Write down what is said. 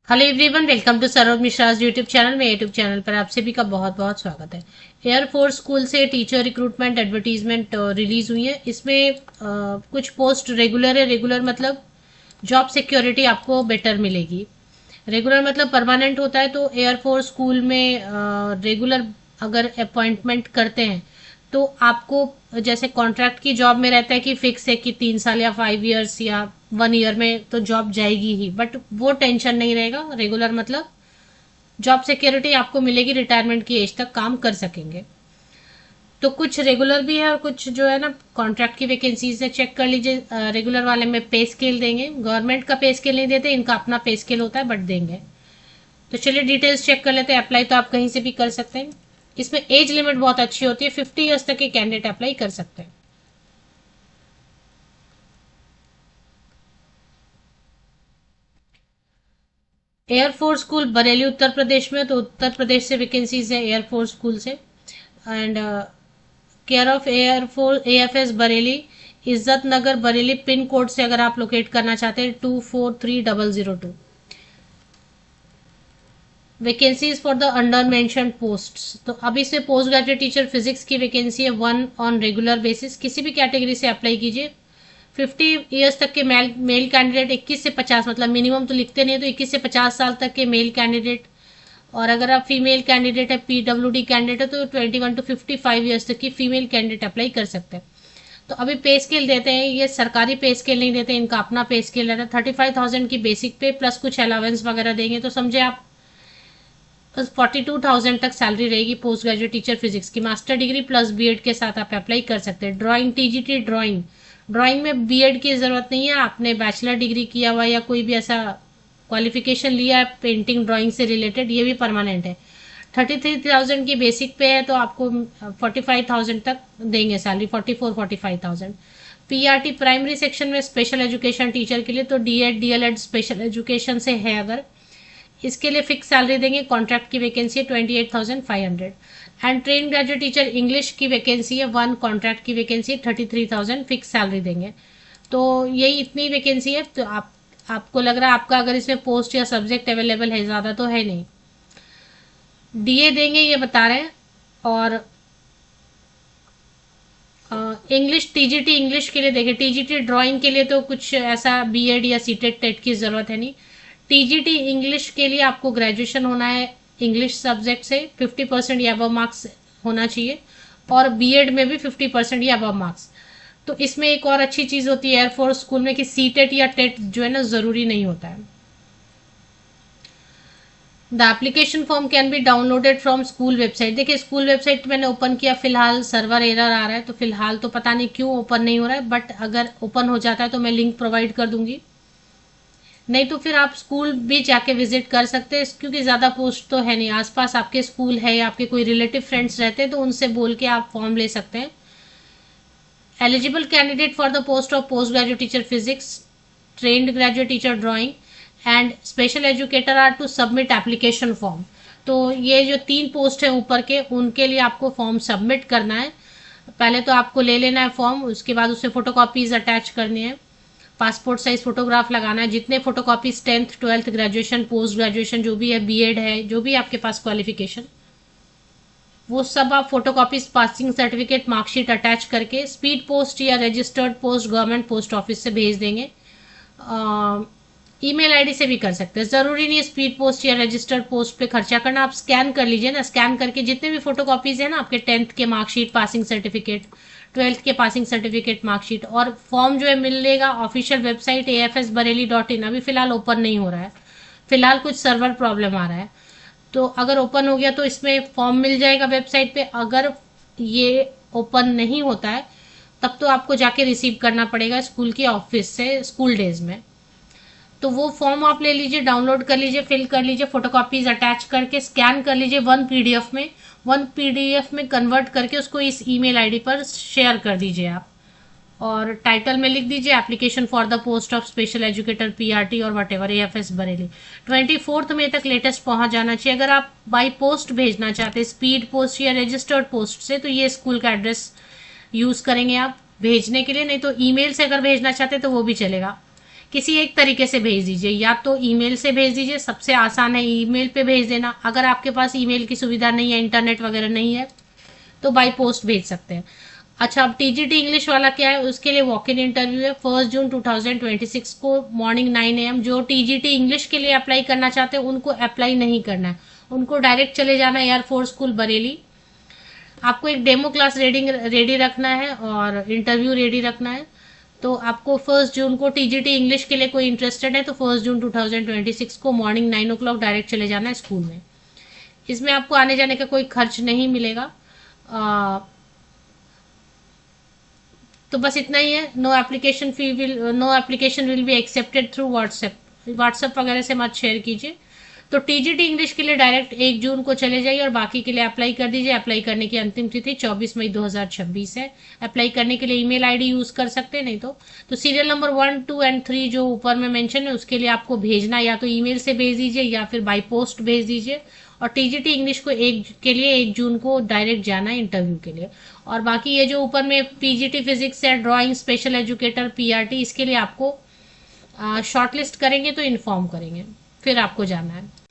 Hello everyone, welcome to Saroj Mishra's YouTube channel. में YouTube channel पर आप सभी का बहुत बहुत स्वागत है। एयरफोर्स स्कूल से टीचर रिक्रूटमेंट एडवर्टीजमेंट रिलीज हुई है। इसमें कुछ पोस्ट रेगुलर है। रेगुलर मतलब जॉब सिक्योरिटी आपको बेटर मिलेगी। रेगुलर मतलब परमानेंट होता है। तो एयरफोर्स स्कूल में रेगुलर अगर अपॉइंटमेंट करते हैं तो आपको जैसे कॉन्ट्रैक्ट की जॉब में रहता है कि फिक्स है कि 3 साल या 5 इयर्स या 1 ईयर में तो जॉब जाएगी ही, बट वो टेंशन नहीं रहेगा। रेगुलर मतलब जॉब सिक्योरिटी आपको मिलेगी, रिटायरमेंट की एज तक काम कर सकेंगे। तो कुछ रेगुलर भी है और कुछ जो है ना कॉन्ट्रैक्ट की वैकेंसीज है। चेक कर लीजिए। रेगुलर वाले में पे स्केल देंगे, गवर्नमेंट का पे स्केल नहीं देते, इनका अपना पे स्केल होता है बट देंगे। तो चलिए डिटेल्स चेक कर लेते हैं। अप्लाई तो आप कहीं से भी कर सकते हैं। इसमें एज लिमिट बहुत अच्छी होती है, 50 ईयर्स तक के कैंडिडेट अप्लाई कर सकते हैं। एयरफोर्स स्कूल बरेली उत्तर प्रदेश में, तो उत्तर प्रदेश से वैकेंसीज है एयरफोर्स स्कूल से। And care of air force AFS Bareilly, इज्जत नगर बरेली पिन कोड से अगर आप लोकेट करना चाहते हैं 243002। Vacancies for the under mention posts, तो अभी से पोस्ट ग्रेजुएट टीचर फिजिक्स की वैकेंसी है 1 ऑन रेगुलर बेसिस। किसी भी कैटेगरी से अप्लाई कीजिए। 50 ईयर्स तक के मेल कैंडिडेट, 21 से 50 मतलब मिनिमम तो लिखते नहीं है, तो 21 से 50 साल तक के मेल कैंडिडेट। और अगर आप फीमेल कैंडिडेट है, पीडब्ल्यूडी कैंडिडेट है, तो 21 to 55 ईयर्स तक की फीमेल कैंडिडेट अप्लाई कर सकते हैं। तो अभी पे स्केल देते हैं, ये सरकारी पे स्केल नहीं देते, इनका अपना पे स्केल रहता है। 35,000 की बेसिक पे प्लस कुछ अलावेंस वगैरह देंगे, तो समझे आप 42,000 तक सैलरी रहेगी। पोस्ट ग्रेजुएट टीचर फिजिक्स की मास्टर डिग्री प्लस बीएड के साथ आप अप्लाई कर सकते हैं। ड्राइंग टीजीटी ड्राइंग, ड्राइंग में बीएड की जरूरत नहीं है। आपने बैचलर डिग्री किया हुआ या कोई भी ऐसा क्वालिफिकेशन लिया है पेंटिंग ड्राइंग से रिलेटेड, ये भी परमानेंट है। 33,000 की बेसिक पे है, तो आपको 45,000 तक देंगे सैलरी, 44-45,000। पीआरटी प्राइमरी सेक्शन में स्पेशल एजुकेशन टीचर के लिए, तो डीएड डीएलएड स्पेशल एजुकेशन से है अगर, इसके लिए फिक्स सैलरी देंगे। कॉन्ट्रैक्ट की वैकेंसी है 28,500। And train graduate teacher English की वैकेंसी है 1, कॉन्ट्रैक्ट की वैकेंसी 33,000, फिक्स सैलरी देंगे। तो यही इतनी वैकेंसी है। तो आपको लग रहा है आपका अगर इसमें पोस्ट या सब्जेक्ट अवेलेबल है, ज़्यादा तो है नहीं। डीए देंगे ये बता रहे हैं। और इंग्लिश टीजीटी इंग्लिश के लिए देखिए, टीजीटी ड्राइंग के लिए तो कुछ ऐसा बीएड या सीटेट टेट की ज़रूरत है नहीं। टीजीटी इंग्लिश के लिए आपको ग्रेजुएशन होना है इंग्लिश सब्जेक्ट से, 50% या अबव मार्क्स होना चाहिए। और बीएड में भी 50% या अबव मार्क्स। तो इसमें एक और अच्छी चीज़ होती है एयरफोर्स स्कूल में कि सीटेट या टेट जो है ना ज़रूरी नहीं होता है। The application form can be downloaded from school website. देखिए स्कूल वेबसाइट मैंने ओपन किया, फिलहाल सर्वर एरर आ रहा है, तो फिलहाल तो पता नहीं क्यों ओपन नहीं हो रहा है, बट अगर ओपन हो जाता है तो मैं लिंक प्रोवाइड कर दूंगी। नहीं तो फिर आप स्कूल भी जाके विजिट कर सकते हैं, क्योंकि ज़्यादा पोस्ट तो है नहीं। आसपास आपके स्कूल है या आपके कोई रिलेटिव फ्रेंड्स रहते हैं तो उनसे बोल के आप फॉर्म ले सकते हैं। Eligible candidate for the post of post graduate teacher physics, trained graduate teacher drawing and special educator are to submit application form. तो ये जो 3 पोस्ट है ऊपर के, उनके लिए आपको फॉर्म सबमिट करना है। पहले तो आपको ले लेना है फॉर्म, उसके बाद उससे फोटोकॉपीज अटैच करनी है, पासपोर्ट साइज फोटोग्राफ लगाना है। जितने photocopies 10th 12th graduation post graduation जो भी है, बीएड है, जो भी आपके पास क्वालिफिकेशन, वो सब आप photocopies, passing certificate, marksheet attach करके स्पीड पोस्ट या registered post government post office से भेज देंगे। ईमेल आईडी से भी कर सकते हैं, जरूरी नहीं है स्पीड पोस्ट या रजिस्टर्ड पोस्ट पे खर्चा करना। आप स्कैन कर लीजिए ना, स्कैन करके जितने भी फोटोकॉपीज है ना आपके 10th के मार्कशीट, पासिंग सर्टिफिकेट, 12th के पासिंग सर्टिफिकेट, मार्कशीट, और फॉर्म जो है मिलेगा ऑफिशियल वेबसाइट afsbareli.in। अभी फिलहाल ओपन नहीं हो रहा है, फिलहाल कुछ सर्वर प्रॉब्लम आ रहा है। तो अगर ओपन हो गया तो इसमें फॉर्म मिल जाएगा वेबसाइट पे। अगर ये ओपन नहीं होता है तब तो आपको जाके रिसीव करना पड़ेगा स्कूल की ऑफिस से स्कूल डेज में। तो वो फॉर्म आप ले लीजिए, डाउनलोड कर लीजिए, फिल कर लीजिए, फोटोकॉपीज अटैच करके स्कैन कर लीजिए 1 पीडीएफ में कन्वर्ट करके उसको इस ईमेल आईडी पर शेयर कर दीजिए आप। और टाइटल में लिख दीजिए application for the post of special educator PRT और वट एवर एएफएस बरेली। 24 मई तक लेटेस्ट पहुंच जाना चाहिए। अगर आप बाई पोस्ट भेजना चाहते हैं, स्पीड पोस्ट या रजिस्टर्ड पोस्ट से, तो ये स्कूल का एड्रेस यूज करेंगे आप भेजने के लिए। नहीं तो ईमेल से अगर भेजना चाहते हैं तो वो भी चलेगा। किसी एक तरीके से भेज दीजिए, या तो ईमेल से भेज दीजिए, सबसे आसान है ईमेल पे भेज देना। अगर आपके पास ईमेल की सुविधा नहीं है, इंटरनेट वगैरह नहीं है, तो बाई पोस्ट भेज सकते हैं। अच्छा, अब टीजीटी इंग्लिश वाला क्या है, उसके लिए वॉक इन इंटरव्यू है 1 जून 2026 को मॉर्निंग 9 AM। जो टीजीटी इंग्लिश के लिए अप्लाई करना चाहते हैं उनको अप्लाई नहीं करना है, उनको डायरेक्ट चले जाना है एयरफोर्स स्कूल बरेली। आपको एक डेमो क्लास रेडी रखना है और इंटरव्यू रेडी रखना है। तो आपको 1 जून को टीजीटी इंग्लिश के लिए कोई इंटरेस्टेड है तो 1 जून 2026 को मॉर्निंग 9 o'clock डायरेक्ट चले जाना है स्कूल में। इसमें आपको आने जाने का कोई खर्च नहीं मिलेगा। तो बस इतना ही है। No application will be accepted through WhatsApp वगैरह से मत शेयर कीजिए। तो टीजीटी इंग्लिश के लिए डायरेक्ट 1 जून को चले जाइए और बाकी के लिए अप्लाई कर दीजिए। अप्लाई करने की अंतिम तिथि 24 मई 2026 है। अप्लाई करने के लिए ईमेल आईडी यूज कर सकते हैं, नहीं तो सीरियल नंबर 1, 2 एंड 3 जो ऊपर में मेंशन है उसके लिए आपको भेजना, या तो ईमेल से भेज दीजिए या फिर बाई पोस्ट भेज दीजिए। और टीजीटी इंग्लिश को के लिए 1 जून को डायरेक्ट जाना है इंटरव्यू के लिए। और बाकी ये जो ऊपर में पीजीटी फिजिक्स है, ड्राइंग, स्पेशल एजुकेटर, पीआरटी, इसके लिए आपको शॉर्टलिस्ट करेंगे तो इन्फॉर्म करेंगे, फिर आपको जाना है।